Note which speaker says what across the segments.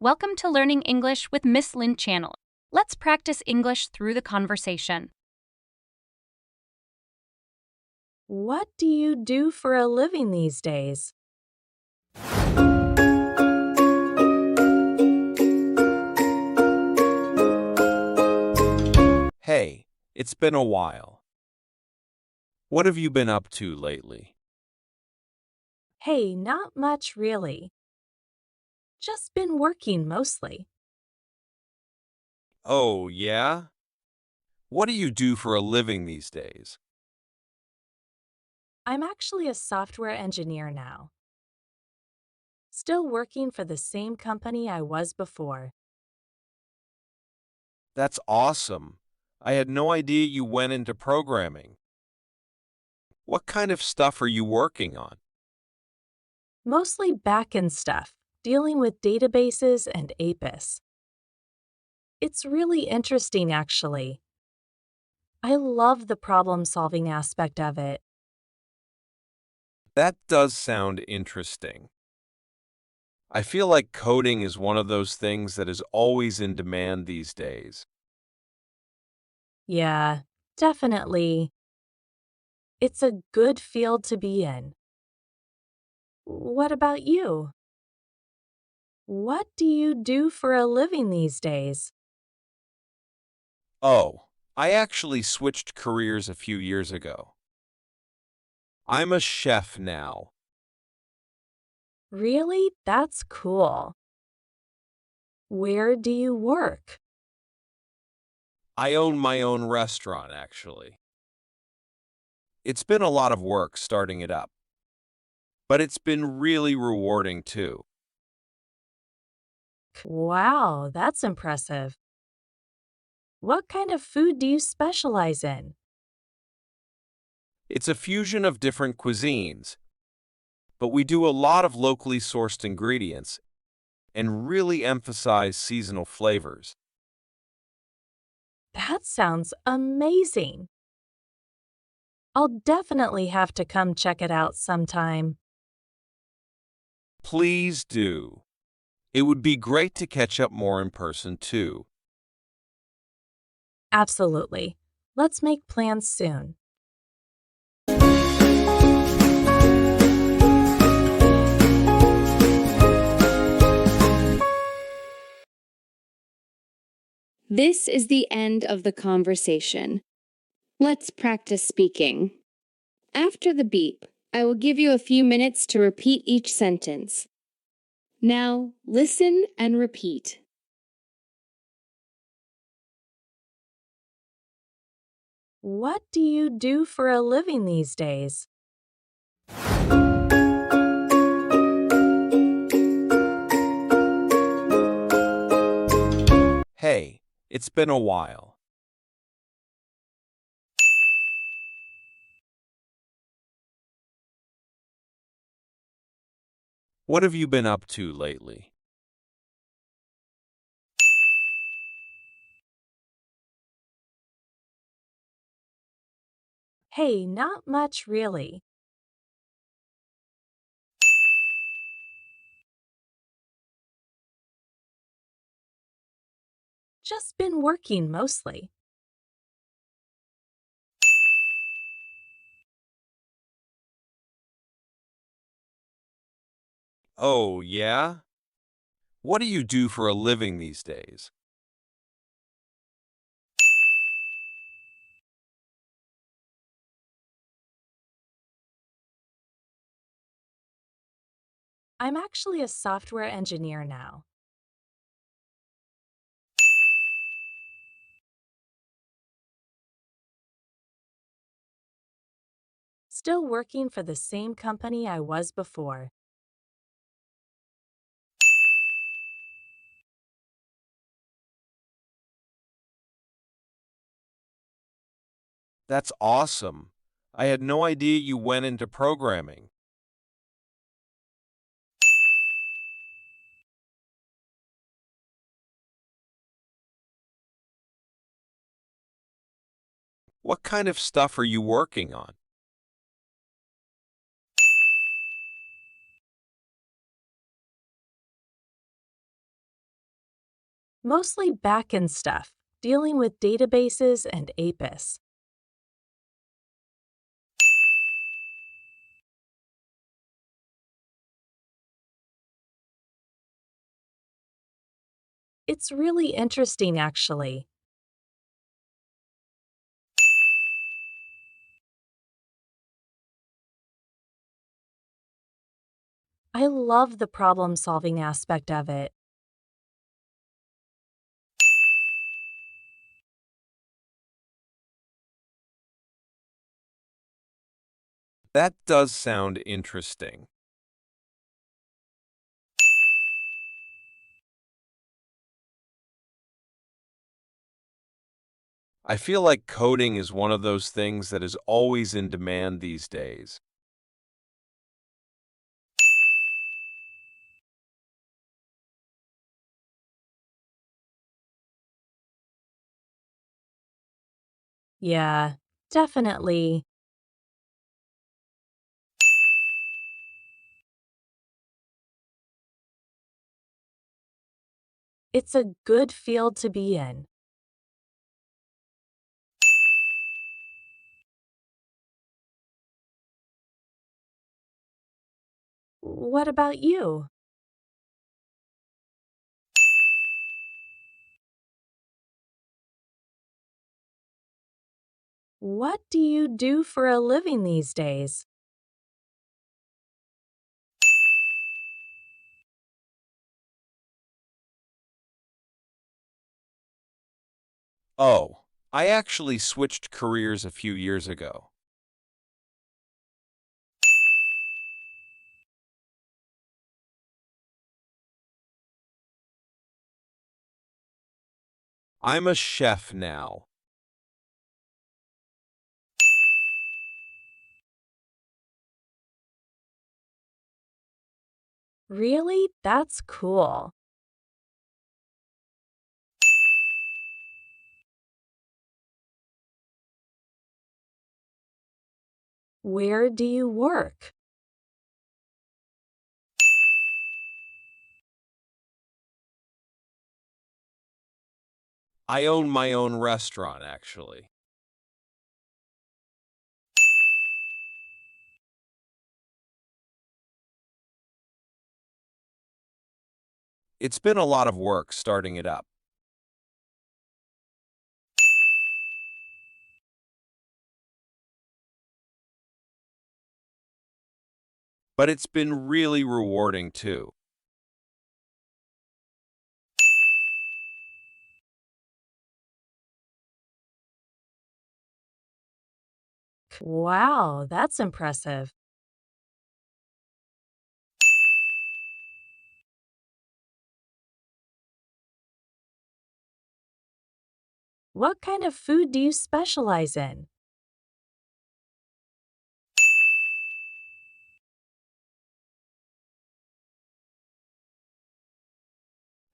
Speaker 1: Welcome to Learning English with Miss Lynn Channel. Let's practice English through the conversation.
Speaker 2: What do you do for a living these days?
Speaker 3: Hey, it's been a while. What have you been up to lately?
Speaker 2: Hey, not much really. Just been working mostly.
Speaker 3: Oh, yeah? What do you do for a living these days?
Speaker 2: I'm actually a software engineer now. Still working for the same company I was before.
Speaker 3: That's awesome. I had no idea you went into programming. What kind of stuff are you working on?
Speaker 2: Mostly back-end stuff, dealing with databases and APIS. It's really interesting actually. I love the problem-solving aspect of it.
Speaker 3: That does sound interesting. I feel like coding is one of those things that is always in demand these days.
Speaker 2: Yeah, definitely. It's a good field to be in. What about you? What do you do for a living these days?
Speaker 3: Oh, I actually switched careers a few years ago. I'm a chef now.
Speaker 2: Really? That's cool. Where do you work?
Speaker 3: I own my own restaurant, actually. It's been a lot of work starting it up, but it's been really rewarding too.
Speaker 2: Wow, that's impressive. What kind of food do you specialize in?
Speaker 3: It's a fusion of different cuisines, but we do a lot of locally sourced ingredients and really emphasize seasonal flavors.
Speaker 2: That sounds amazing. I'll definitely have to come check it out sometime.
Speaker 3: Please do. It would be great to catch up more in person too.
Speaker 2: Absolutely. Let's make plans soon.
Speaker 4: This is the end of the conversation. Let's practice speaking. After the beep, I will give you a few minutes to repeat each sentence. Now, listen and repeat.
Speaker 2: What do you do for a living these days?
Speaker 3: Hey, it's been a while. What have you been up to lately?
Speaker 2: Hey, not much really. Just been working mostly.
Speaker 3: Oh, yeah? What do you do for a living these days?
Speaker 2: I'm actually a software engineer now. Still working for the same company I was before.
Speaker 3: That's awesome. I had no idea you went into programming. What kind of stuff are you working on?
Speaker 2: Mostly backend stuff, dealing with databases and APIS. It's really interesting, actually. I love the problem-solving aspect of it.
Speaker 3: That does sound interesting. I feel like coding is one of those things that is always in demand these days.
Speaker 2: Yeah, definitely. It's a good field to be in. What about you? What do you do for a living these days?
Speaker 3: Oh, I actually switched careers a few years ago. I'm a chef now.
Speaker 2: Really? That's cool. Where do you work?
Speaker 3: I own my own restaurant, actually. It's been a lot of work starting it up. But it's been really rewarding too.
Speaker 2: Wow, that's impressive. What kind of food do you specialize in?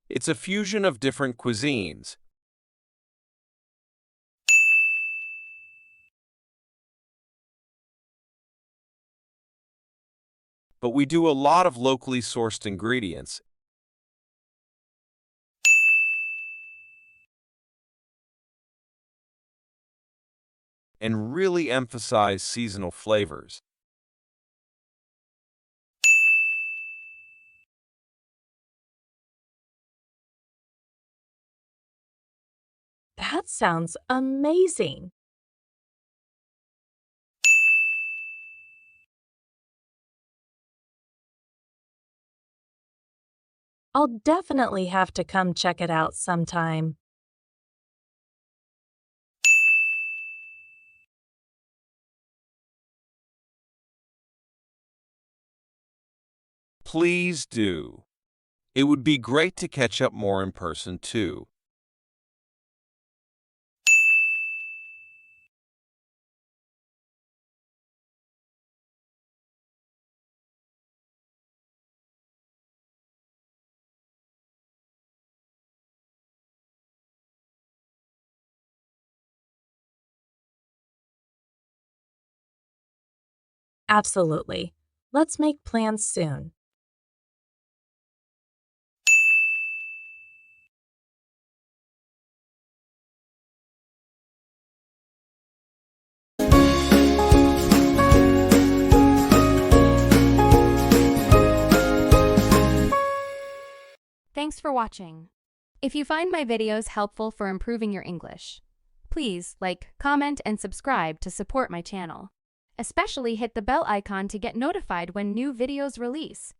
Speaker 3: It's a fusion of different cuisines, but we do a lot of locally sourced ingredients and really emphasize seasonal flavors.
Speaker 2: That sounds amazing. I'll definitely have to come check it out sometime.
Speaker 3: Please do. It would be great to catch up more in person too.
Speaker 2: Absolutely. Let's make plans soon.
Speaker 5: Thanks for watching. If you find my videos helpful for improving your English, please like, comment, and subscribe to support my channel. Especially hit the bell icon to get notified when new videos release.